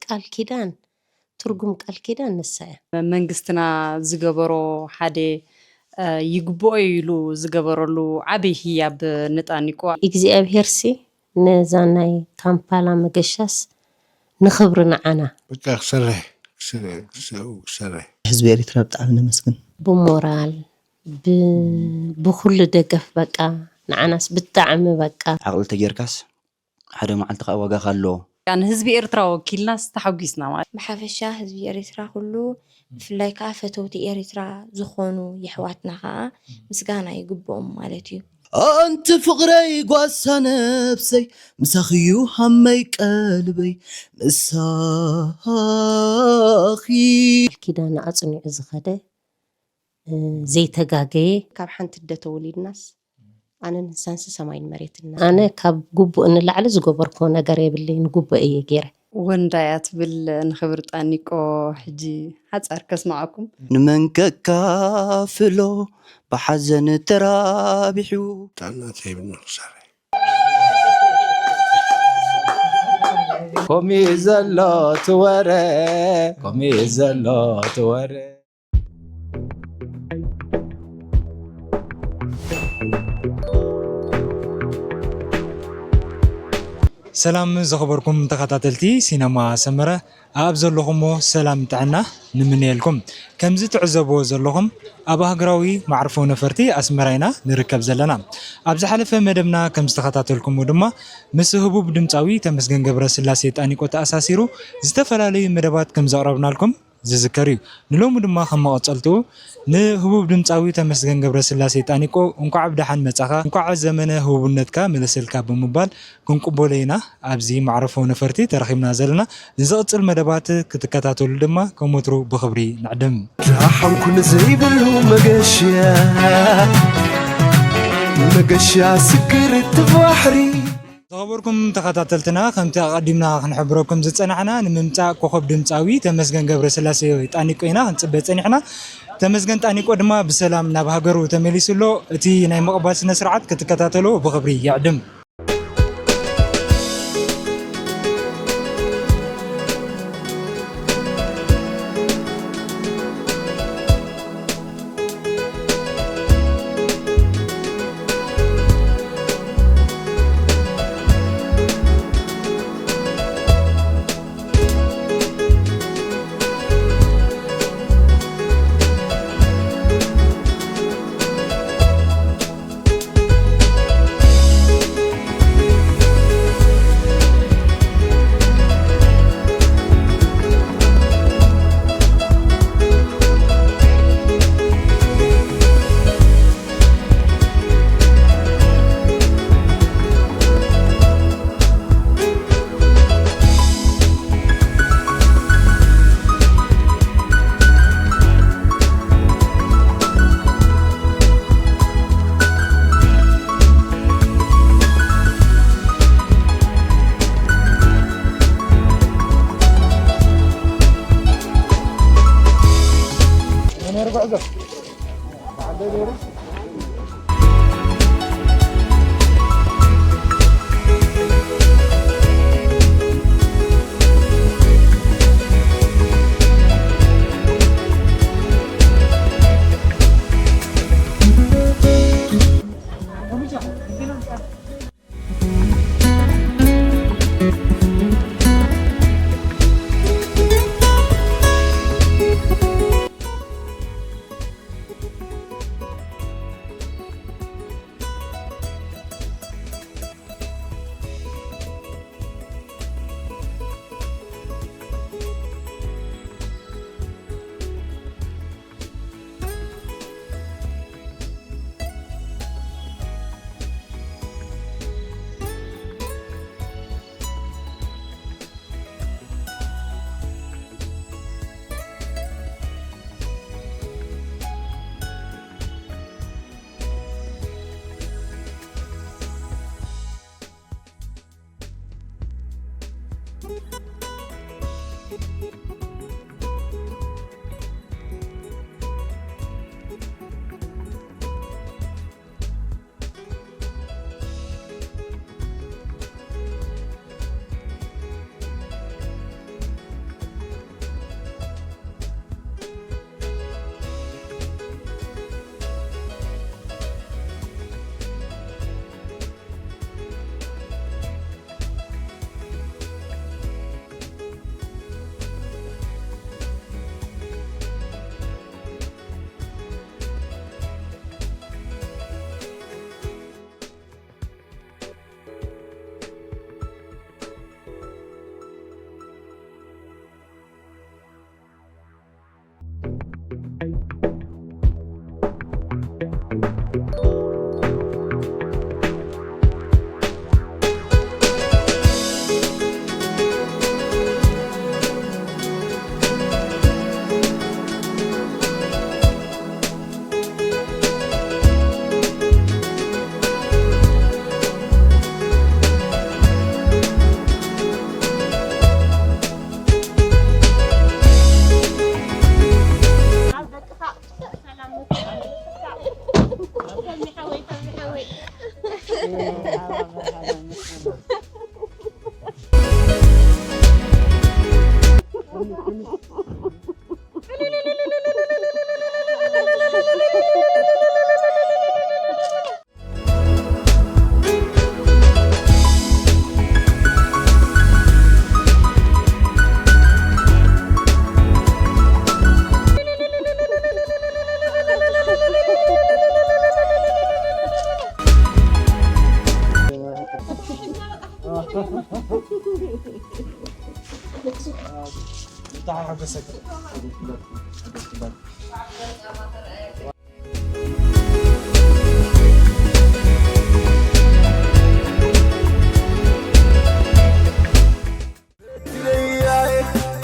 ቃል ኪዳን ትርጉም ቃል ኪዳን ንሳያ መንግስትና ዝገበሮ ሓደ ይግቦ ኢሉ ዝገበረሉ ዓብይ ህያብ ንጣኒቆ እግዚአብሔርሲ ነዛናይ ካምፓላ መገሻስ ንኽብር ንዓና በቃ ሰረህ ህዝቢ ኤርትራ ብጣዕሚ ነመስግን ብሞራል ብኩሉ ደገፍ በቃ ንዓናስ ብጣዕሚ በቃ ዓቕሊ ተጌርካስ ሓደ መዓልቲ ከዓ ዋጋ ካሎ ያን ህዝቢ ኤርትራ ወኪልናስ ተሓጒስና ማለት ብሓፈሻ ህዝቢ ኤርትራ ኩሉ ብፍላይ ከዓ ፈተውቲ ኤርትራ ዝኾኑ ይሕዋትና ከዓ ምስጋና ይግብኦም ማለት እዩ أنت فقري قواسا نفسي مساخيو همي قلبي مساخي كده نأصنع زخده زي تغاغي كاب حنت دتوليدناس أنا نسانس سماين مريتنا أنا كاب قبو إن العلى زقبركو نجار يبلي نقبو أي غير وندايات بالنخبر طانيكو حجي حتصركس معكم نمنك كافلو بحزن ترابحو تعالنا تيبنا سري كومي زلات ورا كومي زلات ورا سلام زخبركم تخطاتلتي سينما سمرة أبزر لكم سلام تعنا نمنيلكم كم زت عزبو زلهم أبا هجراوي معرفو نفرتي أسمرينا نركب زلنا أبز حلفة مدمنا كم استخطاتلكم ودما مسهبو بدمتاوي تمسجن جبر سلاسة أنيكو تأساسيرو زتفلالي مدبات كم زقربنا لكم زذكريو نلوم دما خما قصلتو نهبوب ድምጻዊ ተመስገን ገብረስላሴ ጣኒቆ እንኳ ዓብዳሓን መጻኻ እንኳ ዘመነ ህቡብነትካ መለሰልካ ብምባል ክንቅበለይና ኣብዚ ማዕረፎ ነፈርቲ ተረኺብና ዘለና ንዝቕጽል መደባት ክትከታተሉ ድማ ከመትሩ ብኽብሪ ንዕድም ራሕንኩን ዘይብሉ መገሻ ስክርት ባሕሪ زغبركم تخطاتلتنا خمتا قدمنا خنحبركم زصنحنا نممصا كوخب دمصاوي تمسجن ገብረስላሴ ጣኒቆ ኢና ንጽበ ጸኒሕና ተመስገን ጣኒቆ ድማ ብሰላም ናብ ሃገሩ ተመሊሱሎ እቲ ናይ መቕባል ስነ ስርዓት ክትከታተሉ ብኽብሪ ይዕድም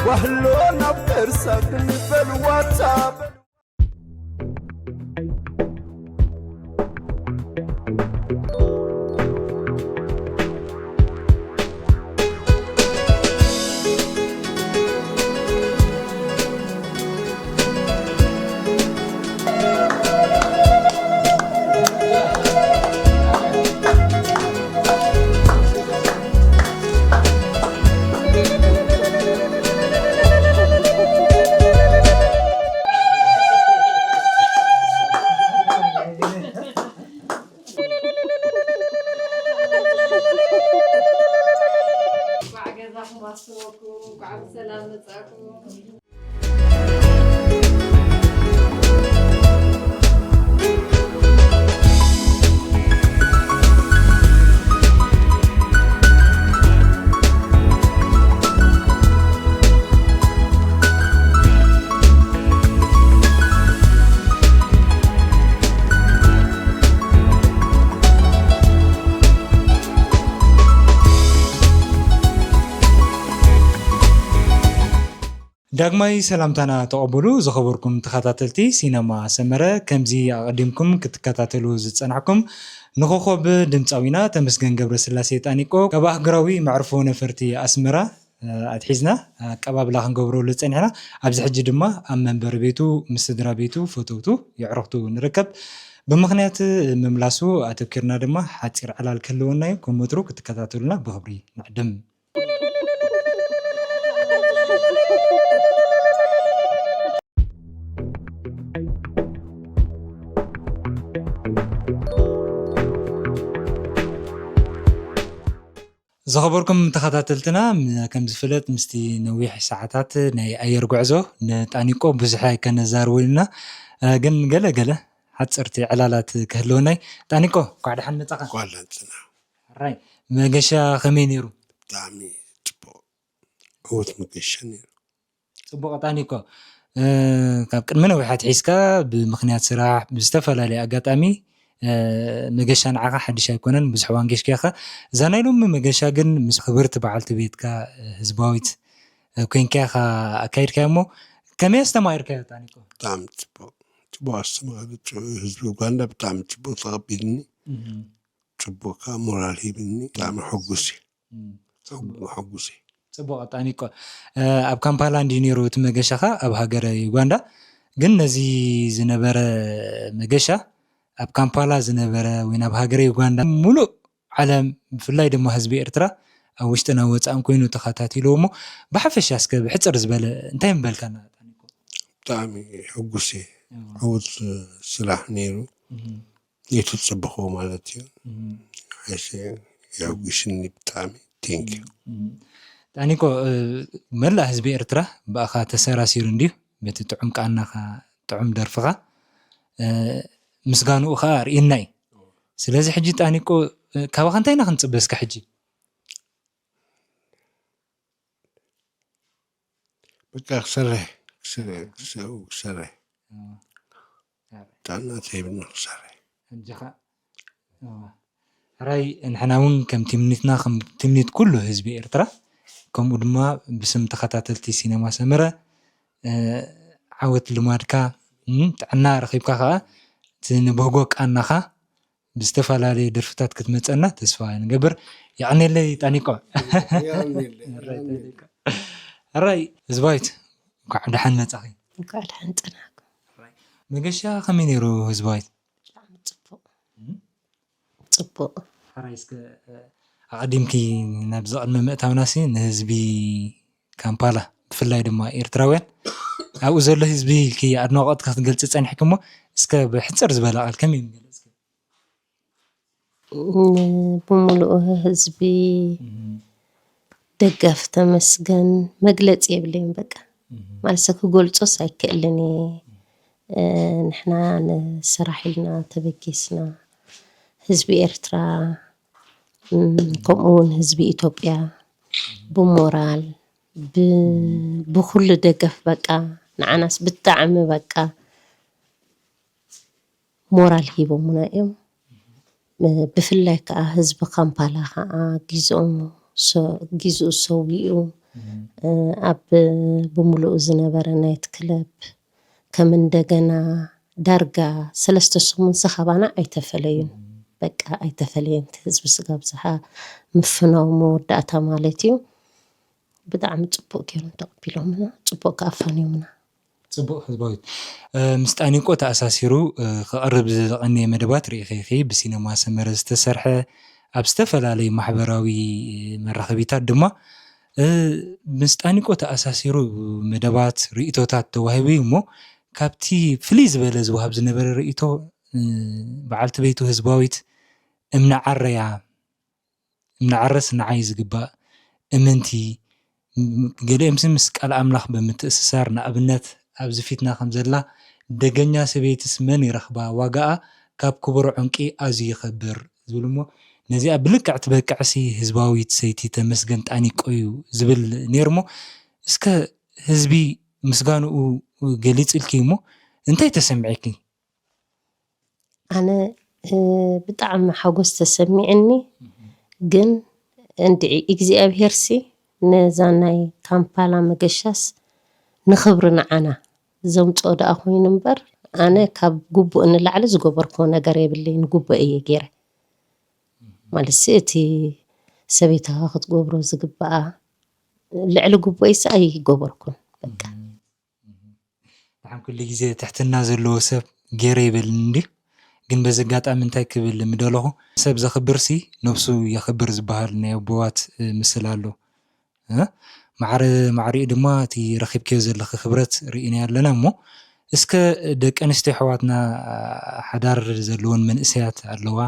وهلو نبر ساكن بالواتساب ዳግማይ ሰላምታና ተቀበሉ ዝኸበርኩም ተኸታተልቲ ሲነማ ሰመረ ከምዚ ኣቀዲምኩም ክትከታተሉ ዝፀናሕኩም ንኮኸብ ድምፃዊና ተመስገን ገብረስላሴ ጣኒቆ ካብ ሃገራዊ መዕርፎ ነፈርቲ ኣስመራ ኣትሒዝና ኣቀባብላ ክንገብረሉ ፀኒሕና ኣብዚ ሕጂ ድማ ኣብ መንበሪ ቤቱ ምስ ስድራ ቤቱ ፈተውቱ ይዕረኽቱ ንርከብ ብምክንያት ምምላሱ ኣተኪርና ድማ ሓፂር ዕላል ክህልወና እዩ ከም ወትሩ ክትከታተሉና ብክብሪ ንዕድም ዝኸበርኩም ተኸታተልትና ከም ዝፍለጥ ምስቲ ነዊሕ ሰዓታት ናይ ኣየር ጉዕዞ ንጣኒቆ ብዙሕ ከነዛርበሉና ግን ገለ ሓፀርቲ ዕላላት ክህልወናይ ጣኒቆ ኳዕ ደሓን መፃኻ ጓላንፅና ራይ መገሻ ከመይ ነይሩ ብጣዕሚ ፅቡቅ ዕውት መገሻ ነይሩ ፅቡቅ ጣኒቆ ካብ ቅድሚ ነዊሓት ሒዝካ ብምክንያት ስራሕ ብዝተፈላለየ ኣጋጣሚ መገሻ ንዓኻ ሓድሽ ኣይኮነን ብዙሕ እዋን ጌሽካ እዛ ናይ ሎሚ መገሻ ግን ምስ ክብርቲ በዓልቲ ቤትካ ህዝባዊት ኮንካ ኢኻ ኣካይድካዮ እሞ ከመይ ኣስተማሂርካዮ ጣኒቆ ብጣዕሚ ፅቡቅ ኣስተማሂሩ ህዝቢ ኡጋንዳ ብጣዕሚ ፅቡቅ ተቐቢልኒ ፅቡቅ ከዓ ሞራል ሂብኒ ብጣዕሚ ሕጉስ እየ ፅቡቅ ጣኒቆ ኣብ ካምፓላ እንዲ ነይሩ እቲ መገሻኻ ኣብ ሃገረ ዩጋንዳ ግን ነዚ ዝነበረ መገሻ ኣብ ካምፓላ ዝነበረ ወይ ናብ ሃገረ ዩጋንዳ ሙሉእ ዓለም ብፍላይ ድማ ህዝቢ ኤርትራ ኣብ ውሽጥና ወፃእን ኮይኑ ተኸታቲልዎ እሞ ብሓፈሻ እስከ ብሕፅር ዝበለ እንታይ ምበልካና ጣኒቆ ብጣዕሚ ሕጉስ እየ ዕውት ስራሕ ነይሩ የቱ ፅብኽዎ ማለት እዩ ሓሸ የሕጉስኒ ብጣዕሚ ቴንኪዩ ጣኒቆ መላእ ህዝቢ ኤርትራ ብኣኻ ተሰራሲሩ እንድዩ በቲ ጥዑም ቃናኻ ጥዑም ደርፍኻ ምስጋንኡ ከዓ ርኢና እዩ ስለዚ ሕጂ ጣኒቆ ካብኻ እንታይ ኢና ክንፅበስካ ሕጂ በቃ ክሰርሕ ጣና ተይብና ክሰርሕ ሕጂኻ ራይ ንሕና እውን ከም ትምኒትና ከም ትምኒት ኩሉ ህዝቢ ኤርትራ ከምኡ ድማ ብስም ተኸታተልቲ ሲነማ ሰመረ ዓወት ልማድካ ጥዕና ረኺብካ ከዓ ንበጎ ቃናኻ ብዝተፈላለየ ደርፍታት ክትመፀና ተስፋ ንገብር ይቕኒለይ ጣኒቆ ራይ ህዝባዊት እንኳዕ ደሓን መፃኺ እንኳዕ ደሓን ፀናሕኩ መገሻ ከመይ ነይሩ ህዝባዊት ብጣዕሚ ፅቡቅ ራይ እስከ ኣቐዲምኪ ናብ ዝቕድሚ ምእታውናሲ ንህዝቢ ካምፓላ ብፍላይ ድማ ኤርትራውያን ኣብኡ ዘሎ ህዝቢ ኢልኪ ኣድናቆትካ ክትገልፂ ፀኒሕክ እሞ እስከ ብሕፅር ዝበለ ቃል ከመይ ንገለፅ ብሙሉእ ህዝቢ ደገፍ ተመስገን መግለፂ የብለይን በቃ ማለት ክገልፆስ ኣይክእልን ንሕና ንስራሕ ኢልና ተበጊስና ህዝቢ ኤርትራ ከምኡውን ህዝቢ ኢትዮጵያ ብሞራል ብኩሉ ደገፍ በቃ ንዓናስ ብጣዕሚ በቃ ሞራል ሂቦሙና እዮም ብፍላይ ከዓ ህዝቢ ካምፓላ ከዓ ጊዝኡ ሰዊኡ ኣብ ብምሉኡ ዝነበረ ናይት ክለብ ከም እንደገና ዳርጋ 3 ሰሙን ሰኸባና ኣይተፈለዩን በቃ ኣይተፈለየን ህዝቢ ስጋብዝሓ ምፍናው መወዳእታ ማለት እዩ ብጣዕሚ ፅቡቅ ገይሮም ተቐቢሎምና ፅቡቅ ከኣፋንዮምና ፅቡቅ ህዝባዊት ምስ ጣኒቆ ተኣሳሲሩ ክቐርብ ዝቐነየ መደባት ርኢኺ ብሲነማ ሰመረ ዝተሰርሐ ኣብ ዝተፈላለዩ ማሕበራዊ መራኸቢታት ድማ ምስ ጣኒቆ ተኣሳሲሩ መደባት ርእቶታት ተዋሂቡ እሞ ካብቲ ፍልይ ዝበለ ዝወሃብ ዝነበረ ርእቶ በዓልቲ ቤቱ ህዝባዊት እምነዓረስ ንዓይ ዝግባእ እምንቲ ገሊኦም ምስ ቃል ኣምላኽ ብምትእስሳር ንኣብነት ኣብዚ ፊትና ከም ዘላ ደገኛ ሰበይትስ መን ይረኽባ ዋጋኣ ካብ ክቡር ዕንቂ ኣዝዩ ይኸብር ዝብል እሞ ነዚኣ ብልክዕ ትበቅዕሲ ህዝባዊት ሰይቲ ተመስገን ጣኒቆ እዩ ዝብል ነይሩ እሞ እስከ ህዝቢ ምስጋንኡ ገሊፅ ኢልኪ እሞ እንታይ ተሰሚዐኪ? ኣነ ብጣዕሚ ሓጎስ ተሰሚዕኒ ግን እንድዒ እግዚኣብሄርሲ ነዛ ናይ ካምፓላ መገሻስ ንኽብሪ ንዓና ዘምፅኦ ደኣ ኮይኑ እምበር ኣነ ካብ ግቡእ ንላዕሊ ዝገበርኮ ነገር የብለይን ግቡእ እየ ገይረ ማለት እቲ ሰበይትኻ ክትገብሮ ዝግባኣ ልዕሊ ግቡእይስ ኣይገበርኩን በቃ ብሓም ኩሉ ግዜ ትሕትና ዘለዎ ሰብ ገይረ ይበልን እንዲ ግን በዚ ኣጋጣሚ እንታይ ክብል ምደለኹ ሰብ ዘኽብርሲ ነብሱ የኽብር ዝበሃል ናይ ኣቦባት ምስል ኣሎ ማዕሪኡ ድማ እቲ ረኺብከዮ ዘለኺ ክብረት ርኢና ኣለና እሞ እስከ ደቂ ኣንስትዮ ኣሕዋትና ሓዳር ዘለዎን መንእሰያት ኣለዋ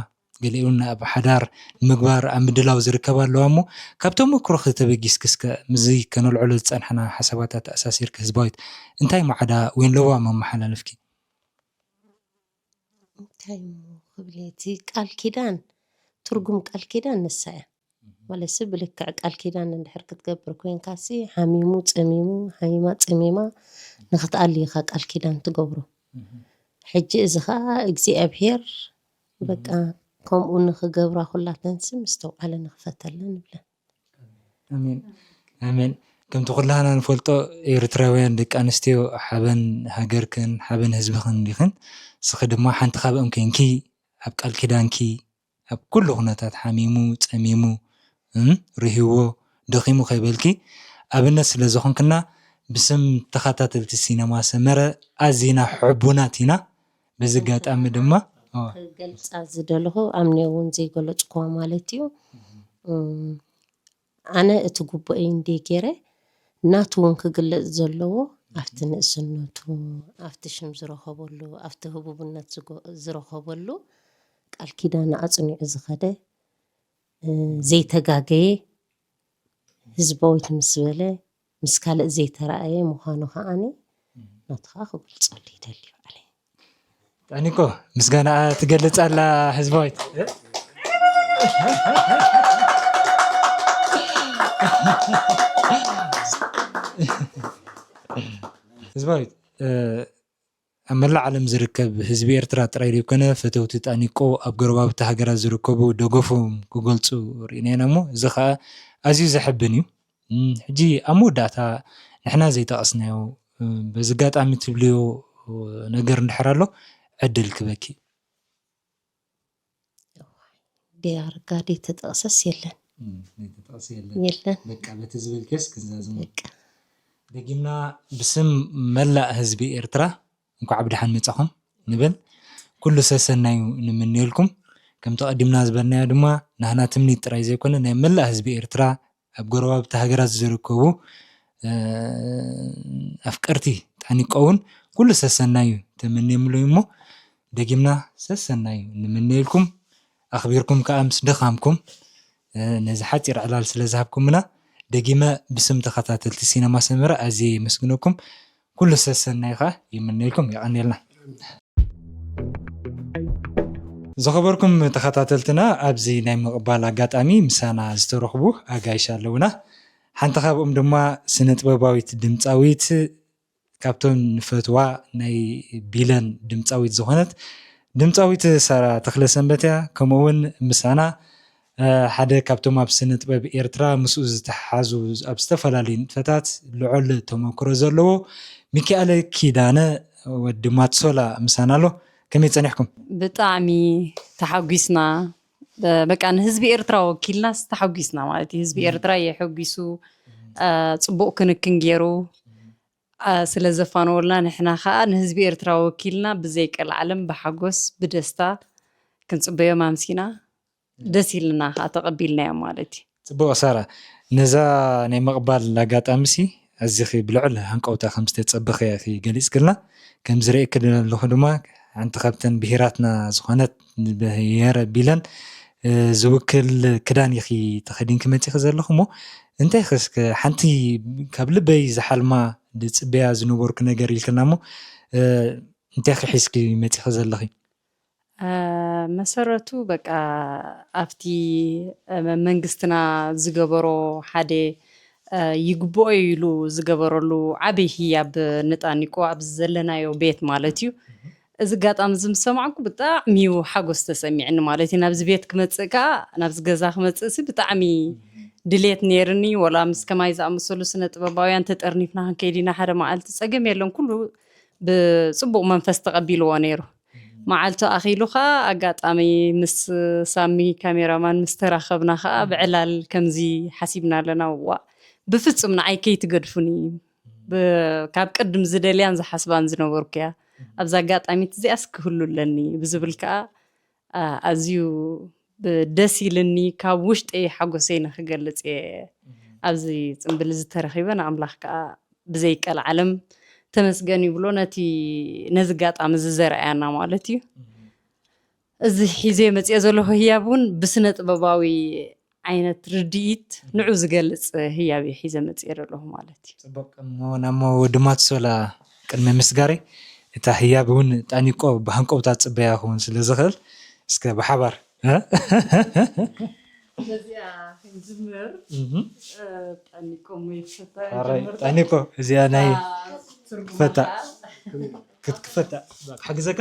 ገሊኡን ኣብ ሓዳር ምግባር ኣብ ምድላው ዝርከባ ኣለዋ እሞ ካብቶም ተመክሮ ተበጊስኪ እስከ ምዚ ከነልዕሎ ዝፀንሐና ሓሳባታት ተኣሳሲርኪ ህዝባዊት እንታይ ማዕዳ ወይ ለዋ መመሓላለፍኪ? እንታይ ክብል እቲ ቃል ኪዳን ትርጉም ቃል ኪዳን ንሳ እያ ማለት ሰብ ብልክዕ ቃል ኪዳን እንድሕር ክትገብር ኮንካሲ ሓሚሙ ፀሚሙ ሓሚማ ፀሚማ ንኽትኣልይኻ ቃል ኪዳን ትገብሮ ሕጂ እዚ ከዓ እግዚኣብሄር በቃ ከምኡ ንኽገብራ ኩላተንስ ምስተውዓለ ንኽፈተለን ንብለን ኣሜን ኣሜን ከምቲ ኩላህና ንፈልጦ ኤርትራውያን ደቂ ኣንስትዮ ሓበን ሃገርክን ሓበን ህዝብኽን ዲኽን ስኺ ድማ ሓንቲ ካብኦም ኮንኪ ኣብ ቃል ኪዳንኪ ኣብ ኩሉ ኩነታት ሓሚሙ ፀሚሙ ርሂዎ ደኺሙ ከይበልኪ ኣብነት ስለ ዝኾንክና ብስም ተኸታተልቲ ሲነማ ሰመረ ኣዝና ሕቡናት ኢና በዚ ኣጋጣሚ ድማ ክገልፃ ዝደለኹ ኣምነ እውን ዘይገለፅክዋ ማለት እዩ ኣነ እቲ ግቡአይ እንደ ገይረ ናቱ እውን ክግለፅ ዘለዎ ኣብቲ ንእስነቱ ኣብቲ ሽም ዝረኸበሉ ኣብቲ ህቡብነት ዝረኸበሉ ቃል ኪዳን ኣፅኒዑ ዝኸደ ዘይተጋገየ ህዝባዊት ምስ በለ ምስ ካልእ ዘይተረኣየ ምዃኑ ከዓኒ ናትኻ ክገልፀሉ ይደሊ ባዕለ ጣኒቆ ምስጋና ትገልፅ ኣላ ህዝባዊት ህዝባዊት ኣብ መላእ ዓለም ዝርከብ ህዝቢ ኤርትራ ጥራይ ዘይኮነ ፈተውቲ ጣኒቆ ኣብ ጎረባብቲ ሃገራት ዝርከቡ ደገፎም ክገልፁ ርኢና ኢና እሞ እዚ ከዓ ኣዝዩ ዘሕብን እዩ ሕጂ ኣብ መወዳእታ ንሕና ዘይጠቐስናዮ በዚ ኣጋጣሚ ትብልዮ ነገር እንድሕር ኣሎ ዕድል ክበኪ ዲያርጋዲ ተጠቕሰስ የለን የለን በቃ በቲ ዝብልከስ ክንዛዝሙ ደጊምና ብስም መላእ ህዝቢ ኤርትራ እንኳዕ ብድሓን መጻኹም ንብል ኩሉ ሰሰናዩ ንምንየልኩም ከም ተቐዲምና ዝበልናዮ ድማ ናህና ትምኒት ጥራይ ዘይኮነ ናይ መላእ ህዝቢ ኤርትራ ኣብ ጎረባብቲ ሃገራት ዝርከቡ ኣፍቀርቲ ጣኒቆ እውን ኩሉ ሰሰናዩ ተመንየምሉ እሞ ደጊምና ሰሰናዩ ንምንየልኩም ኣኽቢርኩም ከዓ ምስ ድኻምኩም ነዚ ሓፂር ዕላል ስለ ዝሃብኩምና ደጊመ ብስም ተኸታተልቲ ሲነማ ሰመረ ኣዝየ የመስግነኩም ኩሉ ሰሰናይ ከዓ ይምነየልኩም ይቐኒልና ዝኸበርኩም ተኸታተልትና ኣብዚ ናይ ምቕባል ኣጋጣሚ ምሳና ዝተረኽቡ ኣጋይሽ ኣለውና ሓንቲ ካብኦም ድማ ስነ ጥበባዊት ድምፃዊት ካብቶም ንፈትዋ ናይ ቢለን ድምፃዊት ዝኾነት ድምፃዊት ሳራ ተክለሰንበት እያ። ከምኡውን ምሳና ሓደ ካብቶም ኣብ ስነ ጥበብ ኤርትራ ምስኡ ዝተሓዙ ኣብ ዝተፈላለዩ ንጥፈታት ልዑል ተመክሮ ዘለዎ ሚካኤል ኪዳነ ወዲ ማትሶላ ምሳና ኣሎ። ከመይ ፀኒሕኩም? ብጣዕሚ ተሓጒስና በቃ ንህዝቢ ኤርትራ ወኪልና ተሓጒስና ማለት እዩ። ህዝቢ ኤርትራ የሐጊሱ ፅቡቅ ክንክን ገይሩ ስለ ዘፋነወልና ንሕና ከዓ ንህዝቢ ኤርትራ ወኪልና ብዘይቀልዓለም ብሓጎስ ብደስታ ክንፅበዮ ማምሲና ደስ ኢልና ከዓ ተቐቢልናዮ ማለት እዩ። ፅቡቅ ሳራ ነዛ ናይ ምቕባል ኣጋጣሚሲ እዚኺ ብልዑል ሃንቀውታ ከም ዝተፀበኸ ገሊፅ ክልና ከም ዝርኢ ኣለኹ ድማ ሓንቲ ካብተን ብሄራትና ዝኾነት ብሄረ ቢለን ዝውክል ክዳን ኢኺ ተኸዲንክ መፂኺ ዘለኹ እሞ እንታይ ክስከ ሓንቲ ካብ ልበይ ዝሓልማ ድፅበያ ዝነበርኩ ነገር ኢልክና እሞ እንታይ ክሒዝኪ መፂኺ ዘለኺ? መሰረቱ በቃ ኣብቲ መንግስትና ዝገበሮ ሓደ ይግብኦ ኢሉ ዝገበረሉ ዓበይ ህያብ ንጣኒቆ ኣብ ዘለናዮ ቤት ማለት እዩ። እዚ ጋጣም ዝምሰማዕኩ ብጣዕሚ ሓጎስ ተሰሚዕኒ ማለት እዩ። ናብዚ ቤት ክመፅእ ከዓ ናብዚ ገዛ ክመፅእ ብጣዕሚ ድሌት ነይርኒ። ወላ ምስ ከማይ ዝኣመሰሉ ስነ ጥበባውያን ተጠርኒፍና ክንከይድ ኢና ሓደ መዓልቲ ፀገም የለን ኩሉ ብፅቡቅ መንፈስ ተቐቢልዎ ነይሩ። መዓልቱ ኣኺሉ ከዓ ኣጋጣሚ ምስ ሳሚ ካሜራማን ምስ ተራኸብና ከዓ ብዕላል ከምዚ ሓሲብና ኣለና ዋ ብፍፁም ንዓይ ከይትገድፉኒ ካብ ቅድም ዝደልያን ዝሓስባን ዝነበርኩ እያ ኣብዚ ኣጋጣሚት እዚኣስ ክህሉለኒ ብዝብል ከዓ ኣዝዩ ደስ ኢልኒ ካብ ውሽጠይ ሓጎሰይ ንክገልፅ እየ ኣብዚ ፅምብል ዝተረኺበ ንኣምላኽ ከዓ ብዘይቀልዓለም ተመስገን ይብሎ ነዚ ጋጣሚ ዝዘርአያና ማለት እዩ። እዚ ሒዘ መፅአ ዘለኹ ህያብ እውን ብስነ ጥበባዊ ዓይነት ርድኢት ንዑ ዝገልፅ ህያብ ሒዘ መፅአ ዘለኹ ማለት እዩ። ፅቡቅ እሞ ናሞ ወዲ ማትሶላ ቅድሚ ምስጋሪ እታ ህያብ እውን ጣኒቆ ብሃንቀውታ ፅበያ ክኸውን ስለ ዝኽእል እስከ ብሓባር ጣኒቆ እዚኣ ናይ ክፈታ ክትክፈታ ሓግዘካ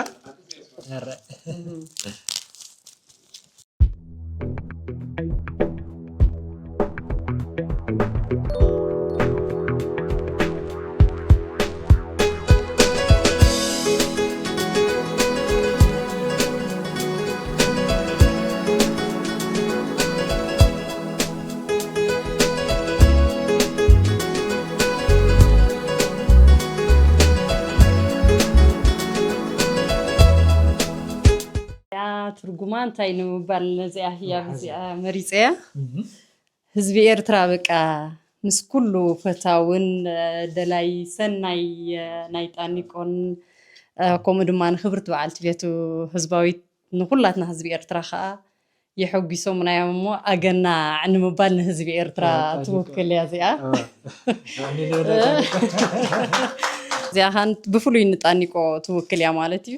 ትርጉማ እንታይ ንምባል ነዚኣ ህያብ እዚኣ መሪፀ እያ። ህዝቢ ኤርትራ በቃ ምስ ኩሉ ፈታውን ደላይ ሰናይ ናይ ጣኒቆን ከምኡ ድማ ንክብርቲ በዓልቲ ቤቱ ህዝባዊት ንኩላትና ህዝቢ ኤርትራ ከዓ የሐጊሶም ናዮም እሞ ኣገና ንምባል ንህዝቢ ኤርትራ ትውክል እያ እዚኣ። እዚኣ ከዓ ብፍሉይ ንጣኒቆ ትውክል እያ ማለት እዩ።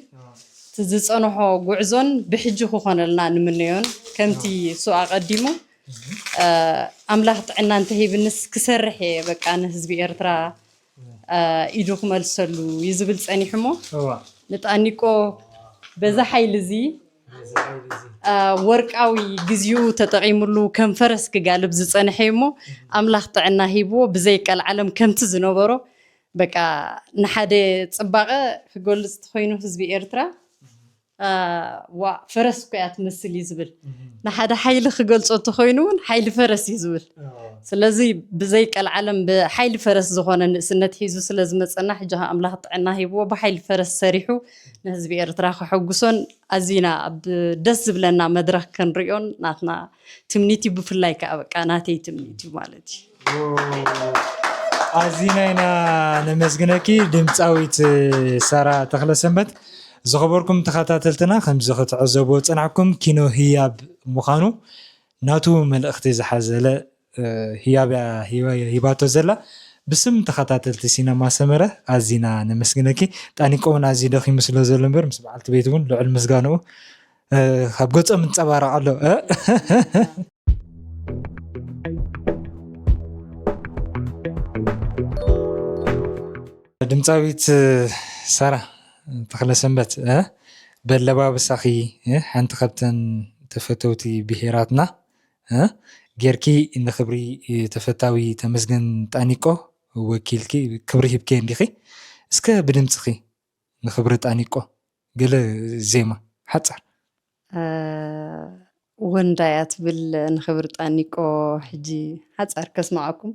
ዝፀንሖ ጉዕዞን ብሕጂ ክኾነልና ንምንዮን ከምቲ እሱ ኣቐዲሙ ኣምላኽ ጥዕና እንተሂብንስ ክሰርሕ በቃ ንህዝቢ ኤርትራ ኢዱ ክመልሰሉ ይዝብል ፀኒሑ እሞ ንጣኒቆ በዛ ሓይሊ እዚ ወርቃዊ ግዜኡ ተጠቒሙሉ ከም ፈረስ ክጋልብ ዝፀንሐ እሞ ኣምላኽ ጥዕና ሂብዎ ብዘይቀልዓለም ከምቲ ዝነበሮ በቃ ንሓደ ፅባቐ ክገልፅ ተኮይኑ ህዝቢ ኤርትራ ዋ ፈረስ እኮ እያ ትመስል እዩ ዝብል ንሓደ ሓይሊ ክገልፆ ተኮይኑ እውን ሓይሊ ፈረስ እዩ ዝብል። ስለዚ ብዘይቀልዓለም ብሓይሊ ፈረስ ዝኾነ ንእስነት ሒዙ ስለ ዝመፀና ሕጂ ኣምላኽ ጥዕና ሂብዎ ብሓይሊ ፈረስ ሰሪሑ ንህዝቢ ኤርትራ ክሐጉሶን ኣዝና ደስ ዝብለና መድረክ ክንሪኦን ናትና ትምኒት እዩ። ብፍላይ ከዓ በቃ ናተይ ትምኒት እዩ ማለት እዩ። ኣዝና ኢና ነመስግነኪ ድምፃዊት ሳራ ተክለሰንበት። ዝኸበርኩም ተኸታተልትና ከምዚ ክትዕዘቦ ፀናዕኩም ኪኖ ህያብ ምዃኑ ናቱ መልእኽቲ ዝሓዘለ ህያብ ሂባቶ ዘላ ብስም ተኸታተልቲ ሲነማ ሰመረ ኣዝና ነመስግነኪ። ጣኒቆ እውን ኣዝዩ ደኺሙ ስለ ዘሎ እምበር ምስ በዓልቲ ቤት እውን ልዑል ምስጋንኡ ካብ ገፆም እንፀባረቕ ኣሎ። ድምፃዊት ሳራ ተክለ ሰንበት በለባበሳኺ ሓንቲ ካብተን ተፈተውቲ ብሄራትና ጌርኪ ንክብሪ ተፈታዊ ተመስገን ጣኒቆ ወኪልኪ ክብሪ ሂብከ እንዲኺ እስከ ብድምፅኺ ንክብሪ ጣኒቆ ገለ ዜማ ሓፃር ወንዳያ ትብል ንክብሪ ጣኒቆ ሕጂ ሓፃር ከስማዓኩም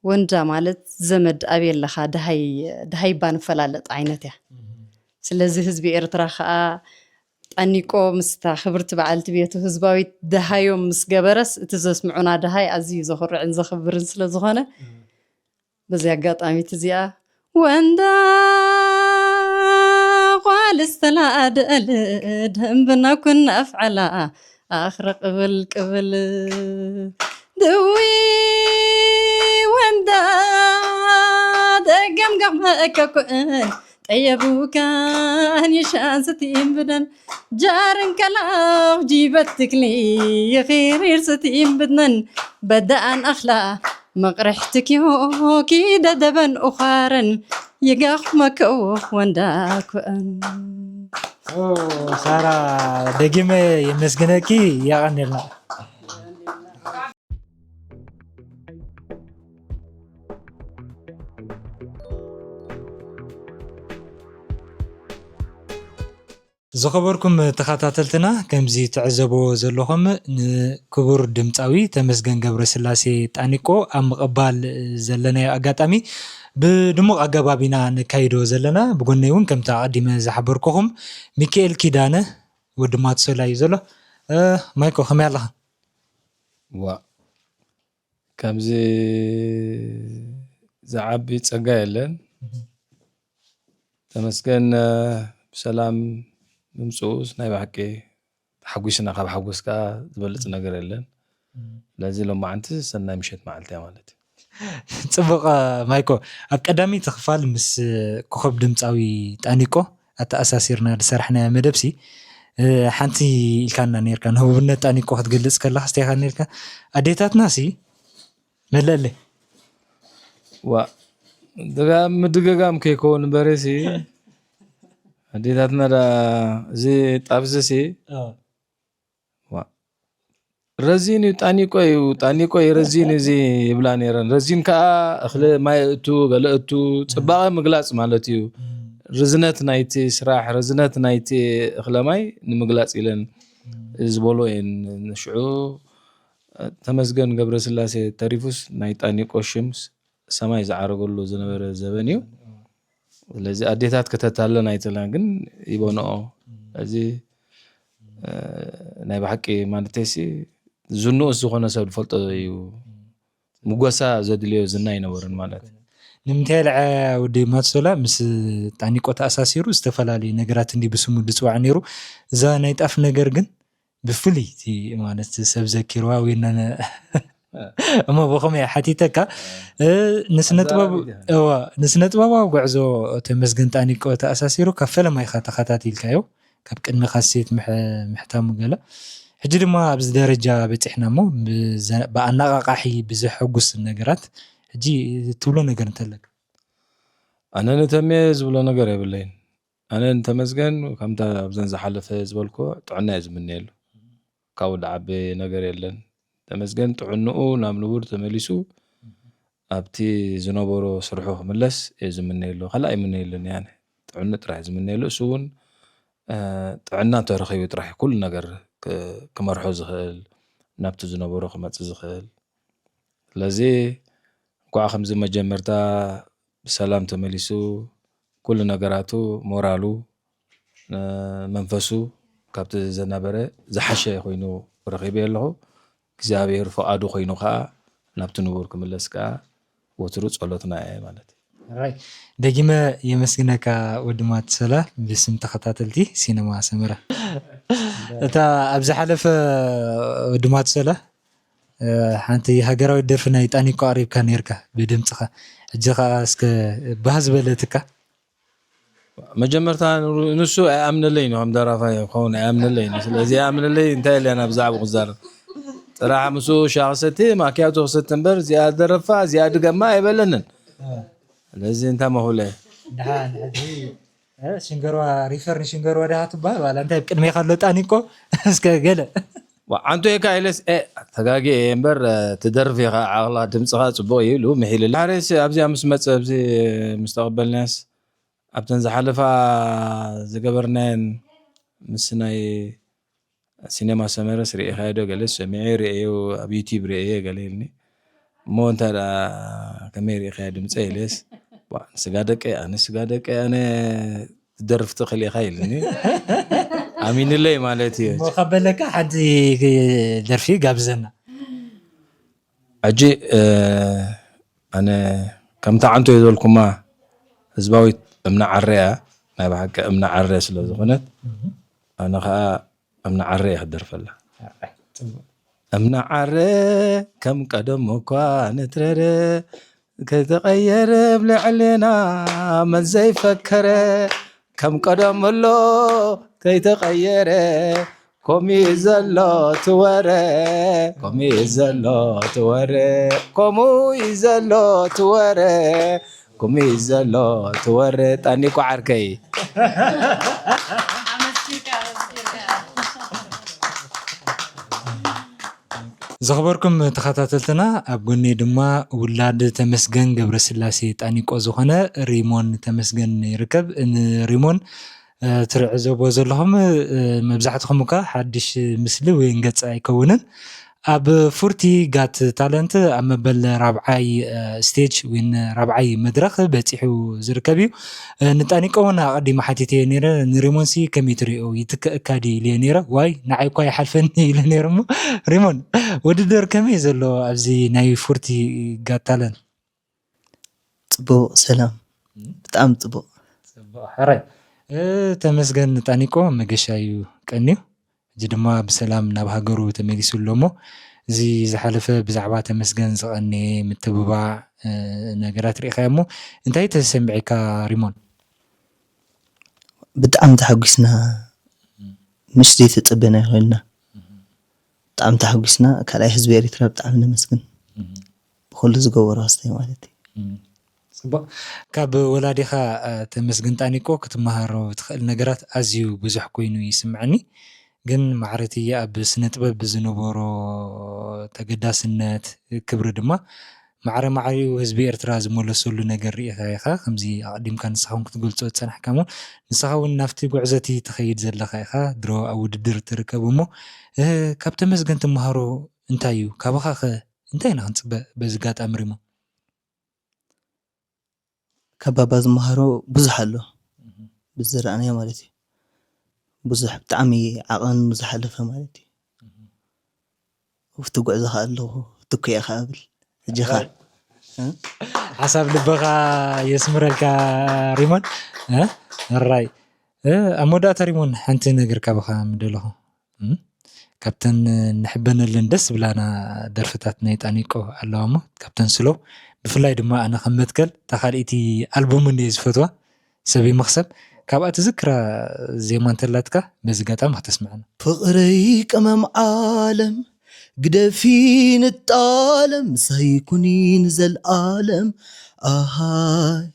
ወንዳ ማለት ዘመድ አብየለኻ ደሃይ ባንፈላለጥ ዓይነት እያ ስለዚ ህዝቢ ኤርትራ ከዓ ጣኒቆ ምስታ ክብርቲ በዓልቲ ቤቱ ህዝባዊት ደሃዮም ምስ ገበረስ እቲ ዘስምዑና ደሃይ ኣዝዩ ዘኽርዕን ዘኽብርን ስለ ዝኾነ በዚ ኣጋጣሚት እዚኣ ወንዳ ቋልስተላድአል ደንብና ኩና ኣፍዓላ ኣኽረ ቅብል ድዊ ወንዳ ደገምጋም መእከኩእን ጠየቡካን يشان ستيم بدن جارن كلاخ جيبت تكلي خير ستيم بدنن بدأن أخلا مقرحتك يو كيدا دبن أخارن يقاخ مكوخ وانداك وأن سارة دقيمة يمسكنكي يا غني لنا زخبركم تخاطاتلتنا كمزي تعزبو زلوهم نكبر دمتاوي تمسجن قبر سلاسي تانيكو أم قبال زلنا أقاتامي بدمو أقابابنا نكايدو زلنا بقولناون كم تعدي زحبركم ميكيل كيدانه ودمات سلاي زلو مايكو خمي الله وا كمزي زعبي تسقايلن تمسجن بسلام ممسوس ناي بحكي حقوسنا خاب حقوسكا زبلت نغير يلن لازم لو ما انت سناي مشيت معلتي مالتي صبق مايكو اقدامي تخفال مس كوخب دمصاوي طانيكو اتا اساسيرنا سرحنا مدبسي حنتي الكانا نيركا هو بن طانيكو هتجلص كلا استيخا نيركا اديتاتنا سي ملله وا دغا مدغغام كيكون برسي أديتنا دا زي طابزسي وا رزين طانيكو رزين زي يبلاني رزين كا اخله مايتو غلاتو صباغه مغلاص مالتيو رزنت نايتي سراح رزنت نايتي اخله ماي نمغلاص يلن زبولو ان نشعو تمسجن قبر سلاسي تاريفوس ناي طانيكو شمس سماي زعرغلو زنبر زبنيو لذي أديتات كتتالنا يتلان جن يبونو لذي ناي بحكي مالتيسي زنو الزخونة سود فلتو يو مقوسا زدليو زناي نورن مالت نمتالع ودي ماتسولا مس تعنيكو تأساسيرو استفلالي نقرات اندي بسمو دسوع نيرو زا نايتقف نقر جن بفلي تي مالت سبزاكيروا ويننا اما بخمي حتيتك نسنت بابا وعزو تمسجن طانيكو تاساسيرو كفل ما يخاتاتي الكايو كاب قدمي خاصيت محتام قال حجي دما ابز درجه بتحنا مو بانقاقحي بزحقس النغرات حجي تبلو نغر انتلك انا نتميز بلا نغر يبلين انا نتمسجن كمتا ابزن زحلف زبلكو طعنا يزمنيلو كاود عبي نغر يلن تمسجن طعنو ناملور تمليسو ابتي زنبورو سرحو ملس يزمنيلو خلا يمنيلن يعني طعن طرح يزمنيلو سون طعنا ترخيو طرح كل نجر كمرحو زخل نابت زنبورو خمص زخل لذي كوا خمس مجمرتا بسلام تمليسو كل نجراتو مورالو منفسو كابت زنبره زحشه خوينو رخيبي له እግዚአብሔር ፈቃዱ ኮይኑ ካ ናብቲ ንቡር ክምለስካ ወትሩ ጸሎትና ማለት راي دقيمة يمسكنك ودمات سلا باسم تخطاتلتي سينما سمرة تا ابز حلف ودمات سلا حانتي هاجراوي درفنا يطانيكو قريب كان يركا بدمصخه اجخا اسك باز بلتك مجمرتا نسو امن لين هم درافا يكون امن لين ስለዚህ امن لين انت اللي انا بزعب غزار راح مسو شخصتي ما كياتو ستمبر زياده رفا زياده جما يبلنن لازم انت ما هو له دحان هذه شنقروا ريفر شنقروا ده تبال ولا أنت يمكن ما يخلو تانيكو اسكا جلا وعنتو هيك إلس تجاجي إمبر تدرب في عقلا تمسخها صبوي له محل الحارس أبزي أمسمت أبزي مستقبل ناس أبتنز حلفا زجبرنان مسناي سينما سمرة سريع هذا جلس سمعي رأيه أبيتي برأيه قاليني مو أنت كميري خادم تسألس أنا سجادك أنا تدرفت خلي خايلني أمين الله مالتي مقبلك حد درفي قابزنا أجي أنا كم تعنتو يدولكم ما زباوي أمنا عرية ما بحكي أمنا عرية سلو زغنت أنا خا أمنا عرية الدرف الله أمنا عرية كم قدم وكوان ترى كي تغير بلعلنا من زي فكره كم قدم الله كي تغير كومي زلو توري كومي زلو توري كومي زلو توري كومي زلو توري تاني كو عركي زخبركم تخاتلتنا أبغني دما ولاد تمسجن قبل سلاسي تاني كوزخنا ريمون تمسجن يركب إن ريمون ترعزو بوزلهم مبزحتكم كا حدش مثل وين قص يكونن أب فورتي قات تالنت أما بل رابعي ستيج وين رابعي مدرخ بتيحو زركبيو نتاني كونا قدي محاتيتي نيرا نريمونسي كميتريو يتكادي لينيرا واي نعي كوي حلفني لنيرمو ريمون وددر كمي زلو أبزي ناي فورتي قات تالنت صبو سلام بتعم صبو حراي تمسجن نتاني كو مجشايو كأنيو جدما بسلام نبهجرو تميلسو لومو زي زحلفه بزعبا تمسجن زقني متببع نجرات ريخامو انتي تسمعيكا ريمون بتعم تحقسنا مش دي تطبنا يخلنا بتعم تحقسنا كلاي حزب إريترا بتعم نمسجن بكل زقور راستي مالتي صبا كاب ولاديخا تمسجن تانيكو كتمهارو تخيل نجرات ازيو بزح كوينو يسمعني ግን ማዕረትያ ኣብ ስነ ጥበብ ብዝነበሮ ተገዳስነት ክብሪ ድማ ማዕረ ማዕሪኡ ህዝቢ ኤርትራ ዝመለሰሉ ነገር ሪኢኻ ኢኻ ከምዚ ኣቅዲምካ ንስኻውን ክትገልፆ ፀናሕካ እሞ ንስኻ እውን ናብቲ ጉዕዘቲ ትኸይድ ዘለኻ ኢኻ ድሮ ኣብ ውድድር ትርከብ እሞ ካብ ተመስገን ትመሃሮ እንታይ እዩ ካባኻ ኸ እንታይ ኢና ክንፅበ በዚ ጋጣሚ ሪሞ ካብ ባባ ዝመሃሮ ብዙሕ ኣሎ ብዝረኣናዮ ማለት እዩ ብዙሕ ብጣዕሚ ዓቐን ዝሓለፈ ማለት እዩ ወፍትጉዕዞ ኣለኹ ትኩየ ኻብል እጅኻ ሓሳብ ልበኻ የስምረልካ ሪሞን ራይ ኣብ መወዳእታ ሪሞን ሓንቲ ነገር ካባኻ ምደለኹ ካብተን ንሕበነለን ደስ ብላና ደርፍታት ናይ ጣኒቆ ኣለዋ እሞ ካብተን ስሎ ብፍላይ ድማ ኣነ ከም መትከል እታ ካልእቲ ኣልበም እንየ ዝፈትዋ ሰበይ መክሰብ كابا تذكر زي ما انت لاتك بس قاطع ما تسمعنا فقري كمام عالم قدفين الطالم سيكوني نزل عالم هاي